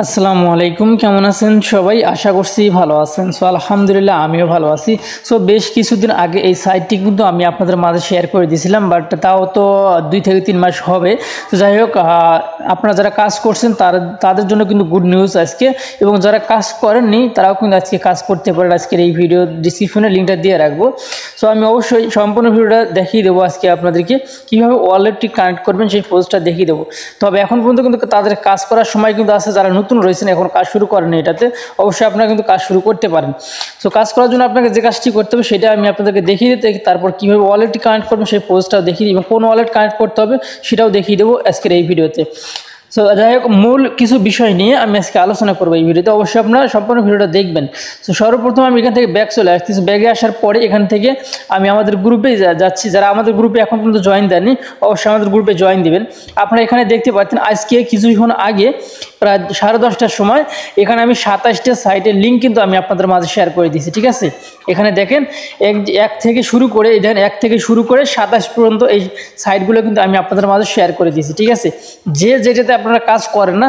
আসসালামু আলাইকুম, কেমন আছেন সবাই? আশা করছি ভালো আছেন। সো আলহামদুলিল্লাহ আমিও ভালো আছি। সো বেশ কিছুদিন আগে এই সাইটটি কিন্তু আমি আপনাদের মাঝে শেয়ার করে দিয়েছিলাম, বাট তাও তো 2 থেকে 3 মাস হবে। তো যাই হোক, আপনারা যারা কাজ করছেন তাদের জন্য কিন্তু গুড নিউজ আজকে, এবং যারা কাজ করেননি তারাও কিন্তু আজকে কাজ করতে পারেন। আজকের এই ভিডিও ডিসক্রিপশনে লিঙ্কটা দিয়ে রাখবো। সো আমি অবশ্যই সম্পূর্ণ ভিডিওটা দেখিয়ে দেবো আজকে আপনাদেরকে কীভাবে ওয়ালেটটি কানেক্ট করবেন, সেই পোস্টটা দেখিয়ে দেবো। তবে এখন পর্যন্ত কিন্তু তাদের কাজ করার সময় কিন্তু আছে, যারা নতুন রয়েছেন এখন কাজ শুরু করেনি এটাতে, অবশ্যই আপনারা কিন্তু কাজ শুরু করতে পারেন। সো কাজ করার জন্য আপনাকে যে কাজটি করতে হবে সেটা আমি আপনাদেরকে দেখিয়ে দিতে, তারপর কীভাবে ওয়ালেটটি কানেক্ট করবেন সেই পোস্টটাও দেখিয়ে দিই, এবং কোন ওয়ালেট কানেক্ট করতে হবে সেটাও দেখিয়ে দেবো আজকের এই ভিডিওতে। সো যাই হোক, মূল কিছু বিষয় নিয়ে আমি আজকে আলোচনা করবো এই ভিডিওতে, অবশ্যই আপনারা সম্পূর্ণ ভিডিওটা দেখবেন। সো সর্বপ্রথম আমি এখান থেকে ব্যাক চলে আসতেছি। ব্যাগে আসার পরে এখান থেকে আমি আমাদের গ্রুপে যাচ্ছি। যারা আমাদের গ্রুপে এখন পর্যন্ত জয়েন দেননি অবশ্যই আমাদের গ্রুপে জয়েন দিবেন। আপনারা এখানে দেখতে পাচ্ছেন আজকে কিছুক্ষণ আগে প্রায় 10:30টার সময় এখানে আমি 27টা সাইটের লিঙ্ক কিন্তু আমি আপনাদের মাঝে শেয়ার করে দিয়েছি। ঠিক আছে, এখানে দেখেন এক থেকে শুরু করে দেখেন 1 থেকে শুরু করে 27 পর্যন্ত এই সাইটগুলো কিন্তু আমি আপনাদের মাঝে শেয়ার করে দিয়েছি। ঠিক আছে, যে যেটাতে আপনারা কাজ করেন না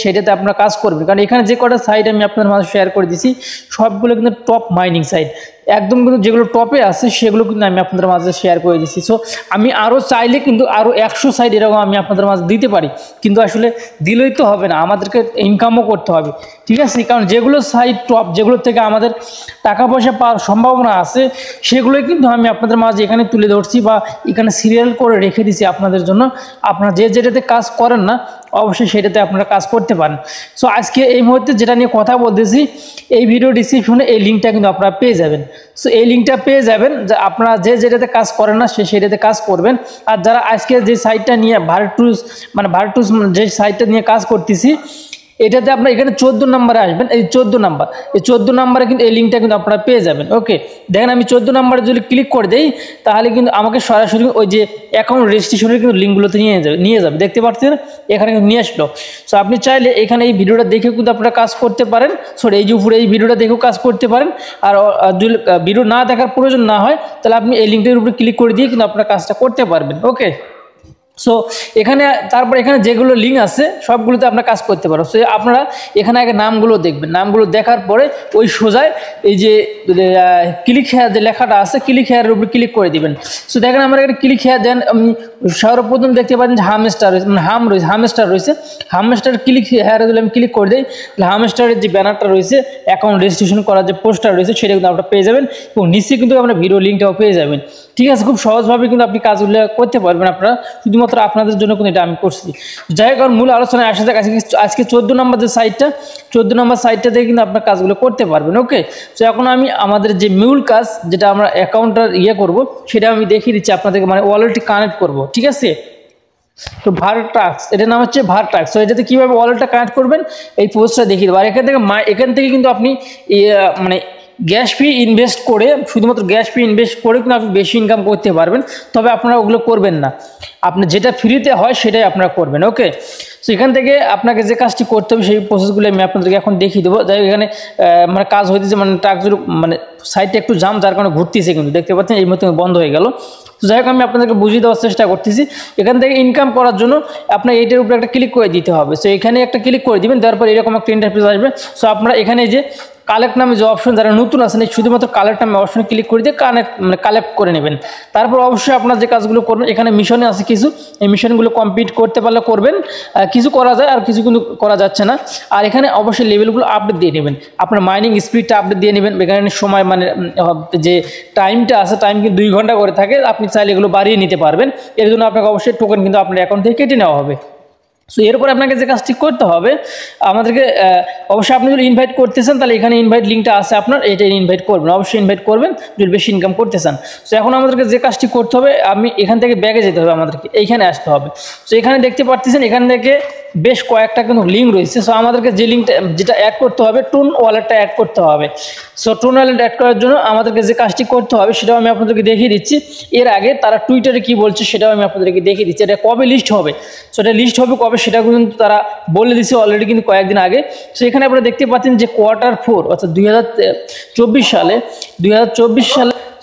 সেটাতে আপনারা কাজ করবেন, কারণ এখানে যে কটা সাইট আমি আপনাদের মাঝে শেয়ার করে দিয়েছি সবগুলো কিন্তু টপ মাইনিং সাইট, একদম কিন্তু যেগুলো টপে আছে সেগুলো কিন্তু আমি আপনাদের মাঝে শেয়ার করে দিচ্ছি। সো আমি আরও চাইলে কিন্তু আরও 100 সাইট এরকম আমি আপনাদের মাঝে দিতে পারি, কিন্তু আসলে দিলেই তো হবে না, আমাদেরকে ইনকামও করতে হবে। ঠিক আছে, কারণ যেগুলো সাইট টপ, যেগুলো থেকে আমাদের টাকা পয়সা পাওয়ার সম্ভাবনা আছে সেগুলোই কিন্তু আমি আপনাদের মাঝে এখানে তুলে ধরছি, বা এখানে সিরিয়াল করে রেখে দিছি আপনাদের জন্য। আপনারা যে যেটাতে কাজ করেন না অবশ্যই সেটাতে আপনারা কাজ করতে পারেন। সো আজকে এই মুহূর্তে যেটা নিয়ে কথা বলতেছি, এই ভিডিও ডিসক্রিপশনে এই লিঙ্কটা কিন্তু আপনারা পেয়ে যাবেন। সো এই লিঙ্কটা পেয়ে যাবেন, যে আপনারা যে যেটাতে কাজ করেন না সেটাতে কাজ করবেন। আর যারা আজকে যে সাইটটা নিয়ে ভার্টুস যে সাইটটা নিয়ে কাজ করতেছি, এটাতে আপনার এখানে 14 নম্বরে আসবেন। এই 14 নম্বরে কিন্তু এই লিঙ্কটা কিন্তু আপনারা পেয়ে যাবেন। ওকে, দেখেন আমি 14 নম্বরে যদি ক্লিক করে দেই তাহলে কিন্তু আমাকে সরাসরি ওই যে অ্যাকাউন্ট রেজিস্ট্রেশনের কিন্তু লিঙ্কগুলোতে নিয়ে যাবে। দেখতে পাচ্ছেন এখানে কিন্তু নিয়ে আসলো। সো আপনি চাইলে এখানে এই ভিডিওটা দেখেও কিন্তু আপনারা কাজ করতে পারেন। সো এই যে উপরে এই ভিডিওটা দেখেও কাজ করতে পারেন। আর যদি ভিডিও না দেখার প্রয়োজন না হয় তাহলে আপনি এই লিঙ্কটার উপরে ক্লিক করে দিয়ে কিন্তু আপনারা কাজটা করতে পারবেন। ওকে, সো এখানে তারপর এখানে যেগুলো লিঙ্ক আছে সবগুলোতে আপনারা কাজ করতে পারো। সো আপনারা এখানে আগে নামগুলো দেখবেন, নামগুলো দেখার পরে ওই সোজায় এই যে ক্লিক হেয়ার যে লেখাটা আছে ক্লিক হেয়ারের উপরে ক্লিক করে দিবেন। সো দেখেন আমার এখানে ক্লিক হেয়ার দেন, সর্বপ্রথম দেখতে পাচ্ছেন যে হামস্টার রয়েছে, মানে হামস্টার রয়েছে। হামস্টার ক্লিক হেয়ারে যদি আমি ক্লিক করে দিই তাহলে হামস্টারের যে ব্যানারটা রয়েছে অ্যাকাউন্ট রেজিস্ট্রেশন করার যে পোস্টার রয়েছে সেটা কিন্তু আপনারা পেয়ে যাবেন, এবং নিচে কিন্তু আপনার ভিডিও লিঙ্কটাও পেয়ে যাবেন। ঠিক আছে, খুব সহজভাবে কিন্তু আপনি কাজগুলো করতে পারবেন আপনারা, শুধুমাত্র আপনাদের জন্য কিন্তু এটা আমি করছি। যাই হোক, মূল আলোচনায় আসা যাক। আজকে 14 নম্বর যে সাইটটা, 14 নম্বর সাইটটা থেকে কিন্তু আপনার কাজগুলো করতে পারবেন। ওকে, তো এখন আমি আমাদের যে মূল কাজ যেটা আমরা অ্যাকাউন্টটা করব সেটা আমি দেখিয়ে দিচ্ছি আপনাদেরকে, মানে ওয়ালেটটি কানেক্ট করব। ঠিক আছে, তো ভার্টাক্স, এটার নাম হচ্ছে ভার্টাক্স। তো এটাতে কীভাবে ওয়ালেটটা কানেক্ট করবেন এই পোস্টটা দেখিয়ে দেবো। আর এখান থেকে কিন্তু আপনি মানে গ্যাস ফি ইনভেস্ট করে, শুধুমাত্র গ্যাস ফি ইনভেস্ট করে কিন্তু আপনি বেশি ইনকাম করতে পারবেন। তবে আপনারা ওগুলো করবেন না, আপনি যেটা ফ্রিতে হয় সেটাই আপনারা করবেন। ওকে, সো এখান থেকে আপনাকে যে কাজটি করতে হবে সেই প্রসেসগুলো আমি আপনাদেরকে এখন দেখিয়ে দেবো। যাই হোক, এখানে মানে কাজ হইতেছে, মানে টাস্কগুলো মানে সাইটটা একটু জাম, যার কারণে ঘুরতেছে, কিন্তু দেখতে পাচ্ছেন এই মতো বন্ধ হয়ে গেল। তো যাই হোক, আমি আপনাদেরকে বুঝিয়ে দেওয়ার চেষ্টা করতেছি। এখান থেকে ইনকাম করার জন্য আপনার এইটার উপরে একটা ক্লিক করে দিতে হবে। সো এখানে একটা ক্লিক করে দিবেন, তারপর এরকম একটা ইন্টারফেস আসবে। সো আপনারা এখানে যে কালেক্ট নামে যে অপশন, যারা নতুন আছেন শুধুমাত্র কালেক্ট নামে অপশনে ক্লিক করে দিয়ে কালেক্ট করে নেবেন। তারপর অবশ্যই আপনার যে কাজগুলো করবেন, এখানে মিশনে আছে কিছু, এই মিশনগুলো কমপ্লিট করতে পারলে করবেন, কিছু করা যায় আর কিছু কিন্তু করা যাচ্ছে না। আর এখানে অবশ্যই লেভেলগুলো আপডেট দিয়ে নেবেন, আপনার মাইনিং স্পিডটা আপডেট দিয়ে নেবেন। এখানে সময় মানে যে টাইমটা আছে, টাইম কিন্তু 2 ঘন্টা করে থাকে, আপনি চাইলে এগুলো বাড়িয়ে নিতে পারবেন। এর জন্য আপনাকে অবশ্যই টোকেন কিন্তু আপনার অ্যাকাউন্ট থেকে কেটে নেওয়া হবে। সো এরপর আপনাকে যে কাজটি করতে হবে, আমাদেরকে অবশ্যই আপনি যদি ইনভাইট করতে চান তাহলে এখানে ইনভাইট লিঙ্কটা আছে আপনার, এটা ইনভাইট করবেন, অবশ্যই ইনভাইট করবেন যদি বেশি ইনকাম করতে চান। সো এখন আমাদেরকে যে কাজটি করতে হবে, আমি এখান থেকে ব্যাগে যেতে হবে, আমাদেরকে এইখানে আসতে হবে। সো এখানে দেখতে পাচ্ছেন এখান থেকে বেশ কয়েকটা কিন্তু লিঙ্ক রয়েছে। সো আমাদেরকে যে লিঙ্কটা যেটা অ্যাড করতে হবে, টুন ওয়ালেটটা অ্যাড করতে হবে। সো টুন ওয়ালেট অ্যাড করার জন্য আমাদেরকে যে কাজটি করতে হবে সেটাও আমি আপনাদেরকে দেখিয়ে দিচ্ছি। এর আগে তারা টুইটারে কি বলছে সেটাও আমি আপনাদেরকে দেখিয়ে দিচ্ছি। এটা কবে লিস্ট হবে, সো এটা লিস্ট হবে কবে সেটা কিন্তু তারা বলে দিচ্ছে অলরেডি, কিন্তু কয়েকদিন আগে। সো এখানে আপনারা দেখতে পাচ্ছেন যে Q4 অর্থাৎ 2024 সালে।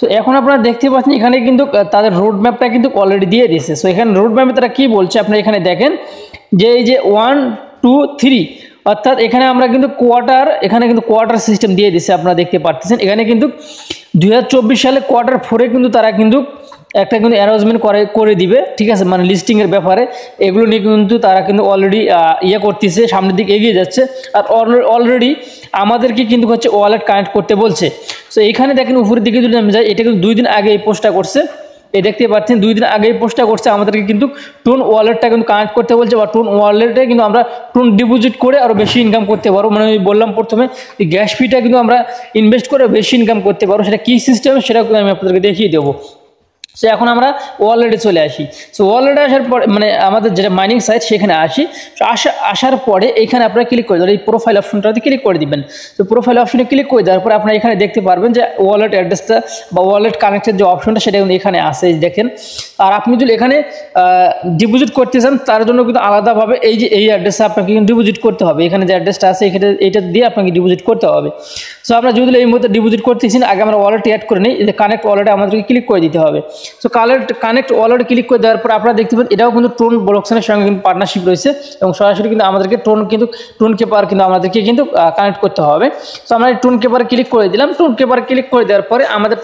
সো এখন আপনারা দেখতে পাচ্ছেন এখানে কিন্তু তাদের রোড ম্যাপটা কিন্তু অলরেডি দিয়ে দিয়েছে। সো এখানে রোড ম্যাপে তারা কি বলছে আপনারা এখানে দেখেন, যে এই যে 1, 2, 3 অর্থাৎ এখানে আমরা কিন্তু কোয়ার্টার সিস্টেম দিয়ে দিছে, আপনারা দেখতে পাচ্ছেন। এখানে কিন্তু 2024 সালে Q4 কিন্তু তারা কিন্তু একটা কিন্তু অ্যানাউন্সমেন্ট করে দিবে, ঠিক আছে, মানে লিস্টিং এর ব্যাপারে। এগুলো নিয়ে কিন্তু তারা কিন্তু অলরেডি করতেছে, সামনের দিকে এগিয়ে যাচ্ছে। আর অলরেডি আমাদেরকে কিন্তু হচ্ছে ওয়ালেট কানেক্ট করতে বলছে। সো এইখানে দেখেন উপরের দিকে যদি আমি যাই, এটা কিন্তু 2 দিন আগে এই পোস্টটা করছে, এই দেখতে পাচ্ছেন 2 দিন আগে এই পোস্টটা করছে। আমাদেরকে কিন্তু টোন ওয়ালেটটা কিন্তু কানেক্ট করতে বলছে, বা টোন ওয়ালেটে কিন্তু আমরা টোন ডিপোজিট করে আরও বেশি ইনকাম করতে পারবো। মানে আমি বললাম প্রথমে এই গ্যাস ফিটা কিন্তু আমরা ইনভেস্ট করে বেশি ইনকাম করতে পারবো। সেটা কী সিস্টেম সেটা কিন্তু আমি আপনাদেরকে দেখিয়ে দেবো। সো এখন আমরা ওয়ালেটে চলে আসি। সো ওয়ালেটে আসার পরে মানে আমাদের যেটা মাইনিং সাইট সেখানে আসি। তো আসার পরে এইখানে আপনারা ক্লিক করে দেবেন, এই প্রোফাইল অপশনটাতে ক্লিক করে দিবেন। তো প্রোফাইল অপশনে ক্লিক করে দেওয়ার পরে আপনারা এখানে দেখতে পারবেন যে ওয়ালেট অ্যাড্রেসটা বা ওয়ালেট কানেক্টের যে অপশনটা সেটা কিন্তু এখানে আসে, দেখেন। আর আপনি যদি এখানে ডিপোজিট করতে চান তার জন্য কিন্তু আলাদাভাবে এই অ্যাড্রেসে আপনাকে কিন্তু ডিপোজিট করতে হবে। এখানে যে অ্যাড্রেসটা আছে এইটা দিয়ে আপনাকে ডিপোজিট করতে হবে। সো আমরা যদি এই মুহূর্তে ডিপোজিট করতেছি না, আগে আমরা ওয়ালেটে অ্যাড করে নিই। এই যে কানেক্ট ওয়ালেটে আমাদেরকে ক্লিক করে দিতে হবে। সো কানেক্ট ওয়ালেটে ক্লিক করে দেওয়ার পর আপনারা দেখতে পাবেন এটাও কিন্তু টোন ব্লকচেনের সঙ্গে কিন্তু পার্টনারশিপ রয়েছে, এবং সরাসরি কিন্তু আমাদেরকে টোন কেপার কিন্তু আমাদেরকে কিন্তু কানেক্ট করতে হবে। সো আমরা টোন কেপারে ক্লিক করে দিলাম। টোন কেপারে ক্লিক করে দেওয়ার পরে আমাদের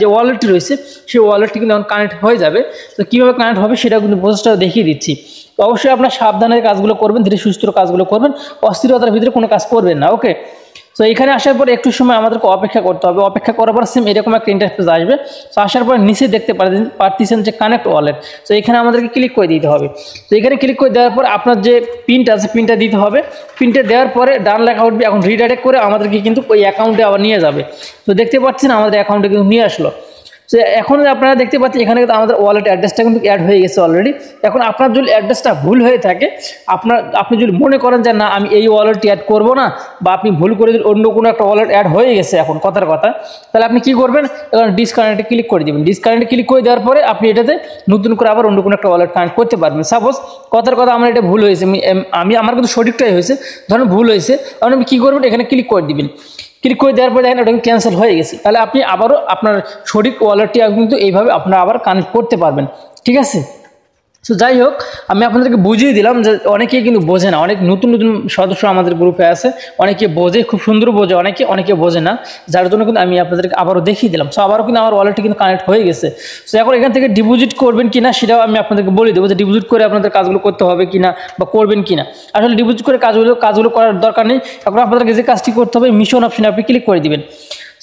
যে ওয়ালেটটি রয়েছে সেই ওয়ালেটটি কিন্তু এখন কানেক্ট হয়ে যাবে। তো কীভাবে কানেক্ট হবে সেটা কিন্তু প্রসেসটা দেখিয়ে দিচ্ছি। তো অবশ্যই আপনার সাবধানে কাজগুলো করবেন, ধীরে সুস্থ কাজগুলো করবেন, অস্থিরতার ভিতরে কোনো কাজ করবেন না, ওকে। তো এখানে আসার পর একটু সময় আমাদেরকে অপেক্ষা করতে হবে। অপেক্ষা করার পর সেম এরকম একটা ইন্টারফেস আসবে। তো আসার পর নিচে দেখতে পারতেছেন যে কানেক্ট ওয়ালেট। তো এখানে আমাদেরকে ক্লিক করে দিতে হবে। তো এখানে ক্লিক করে দেওয়ার পর আপনার যে পিনটা আছে পিনটা দিতে হবে। পিনটা দেওয়ার পরে ডান লেখা উঠবে, এখন রিডাইরেক্ট করে আমাদেরকে কিন্তু ওই অ্যাকাউন্টে আবার নিয়ে যাবে। তো দেখতে পাচ্ছেন আমাদের অ্যাকাউন্টে কিন্তু নিয়ে আসলো। সো এখন আপনারা দেখতে পাচ্ছেন এখানে কিন্তু আমাদের ওয়ালেট অ্যাড্রেসটা কিন্তু অ্যাড হয়ে গেছে অলরেডি। এখন আপনার যদি অ্যাড্রেসটা ভুল হয়ে থাকে, আপনি যদি মনে করেন যে না আমি এই ওয়ালেটটি অ্যাড করবো না, বা আপনি ভুল করে যদি অন্য কোনো একটা ওয়ালেট অ্যাড হয়ে গেছে এখন কথার কথা, তাহলে আপনি কী করবেন, এখন ডিসকানেক্টে ক্লিক করে দেবেন। ডিসকানেক্টে ক্লিক করে দেওয়ার পরে আপনি এটাতে নতুন করে আবার অন্য কোনো একটা ওয়ালেট কানেক্ট করতে পারবেন। সাপোজ কথার কথা আমার এটা ভুল হয়েছে, আমার কিন্তু সঠিকটাই হয়েছে, ধরুন ভুল হয়েছে, তখন আপনি কী করবেন, এখানে ক্লিক করে দিবেন। ক্লিক করে দেওয়ার পরে দেখেন ওটা ক্যান্সেল হয়ে গেছে। তাহলে আপনি আবারও আপনার সঠিক ওয়ালেটটি কিন্তু এইভাবে আপনারা আবার কানেক্ট করতে পারবেন, ঠিক আছে। সো যাই হোক, আমি আপনাদেরকে বুঝিয়ে দিলাম যে অনেকেই কিন্তু বোঝে না, অনেক নতুন সদস্য আমাদের গ্রুপে আছে, অনেকে বোঝে, খুব সুন্দর বোঝে, অনেকে বোঝে না, যার জন্য কিন্তু আমি আপনাদেরকে আবারও দেখিয়ে দিলাম। সো আবারও কিন্তু আমার ওয়ালেটটি কিন্তু কানেক্ট হয়ে গেছে। সো এখন এখান থেকে ডিপোজিট করবেন কিনা সেটাও আমি আপনাদেরকে বলে দেবো, যে ডিপোজিট করে আপনাদের কাজগুলো করতে হবে কিনা বা করবেন কিনা। আসলে ডিপোজিট করে কাজগুলো করার দরকার নেই। এখন আপনাদেরকে যে কাজটি করতে হবে, মিশন অপশনে আপনি ক্লিক করে দিবেন।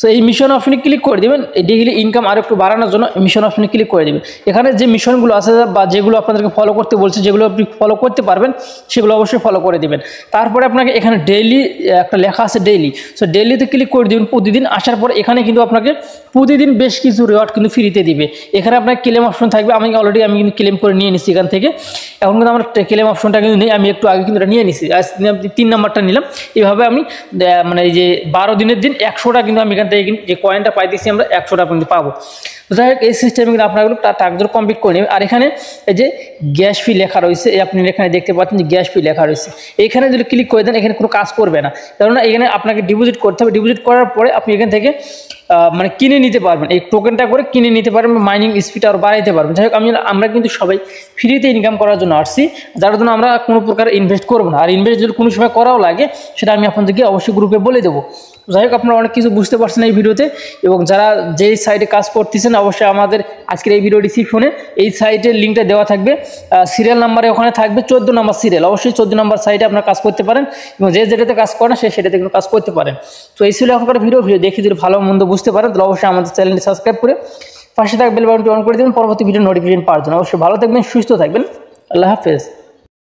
সো এই মিশন অপশনে ক্লিক করে দেবেন, ডেইলি ইনকাম আর একটু বাড়ানোর জন্য মিশন অপশনে ক্লিক করে দেবেন। এখানে যে মিশনগুলো আছে বা যেগুলো আপনাদেরকে ফলো করতে বলছে, যেগুলো আপনি ফলো করতে পারবেন সেগুলো অবশ্যই ফলো করে দেবেন। তারপরে আপনাকে এখানে ডেইলি একটা লেখা আছে ডেইলি। সো ডেইলিতে ক্লিক করে দেবেন প্রতিদিন। আসার পরে এখানে কিন্তু আপনাকে প্রতিদিন বেশ কিছু রিওয়ার্ড কিন্তু ফ্রিতে দিবে। এখানে আপনার ক্লেম অপশন থাকবে। আমি কিন্তু ক্লেম করে নিয়ে নিচ্ছি এখান থেকে। এখন কিন্তু আমার ক্লেম অপশনটা কিন্তু নেই, আমি একটু আগে কিন্তু এটা নিয়ে নিচ্ছি। আজ 3 নাম্বারটা নিলাম। এইভাবে আমি মানে এই যে 12 দিনের দিন 100টা কিন্তু আমি এখান থেকে যে কয়েনটা পাইতেছি আমরা 100টা কিন্তু পাবো। তো যাই হোক, এই সিস্টেমে কিন্তু আপনারা টাস্কগুলো কমপ্লিট করে নেবেন। আর এখানে এই যে গ্যাস ফি লেখা রয়েছে, আপনি এখানে দেখতে পাচ্ছেন যে গ্যাস ফি লেখা রয়েছে। এইখানে যদি ক্লিক করে দেন এখানে কোনো কাজ করবে না, কেননা এখানে আপনাকে ডিপোজিট করতে হবে। ডিপোজিট করার পরে আপনি এখান থেকে মানে কিনে নিতে পারবেন, এই টোকেনটা করে কিনে নিতে পারবেন, মাইনিং স্পিড আরও বাড়াইতে পারবেন। যাই হোক, আমরা কিন্তু সবাই ফ্রিতে ইনকাম করার জন্য আসছি, যার জন্য আমরা কোনো প্রকার ইনভেস্ট করবো না। আর ইনভেস্ট যদি কোনো সময় করাও লাগে সেটা আমি আপনাদেরকে অবশ্যই গ্রুপে বলে দেবো। যাই হোক, আপনারা অনেক কিছু বুঝতে পারছেন এই ভিডিওতে, এবং যারা যেই সাইটে কাজ করতেছেন অবশ্যই আমাদের আজকের এই ভিডিও ডিসক্রিপশনে এই সাইটের লিঙ্কটা দেওয়া থাকবে। সিরিয়াল নাম্বারে ওখানে থাকবে 14 নম্বর সিরিয়াল। অবশ্যই 14 নম্বর সাইটে আপনারা কাজ করতে পারেন, এবং যেটাতে কাজ করে না সেটাতে কিন্তু কাজ করতে পারেন। তো এই ছিল এখনকার ভিডিও দেখে যদি ভালো মন্দ বুঝতে পারেন তাহলে অবশ্যই আমাদের চ্যানেলটি সাবস্ক্রাইব করে পাশে থাকা বেল বাটনটি অন করে দেবেন পরবর্তী ভিডিও নোটিফিকেশন পাওয়ার জন্য। অবশ্যই ভালো থাকবেন, সুস্থ থাকবেন। আল্লাহ হাফেজ।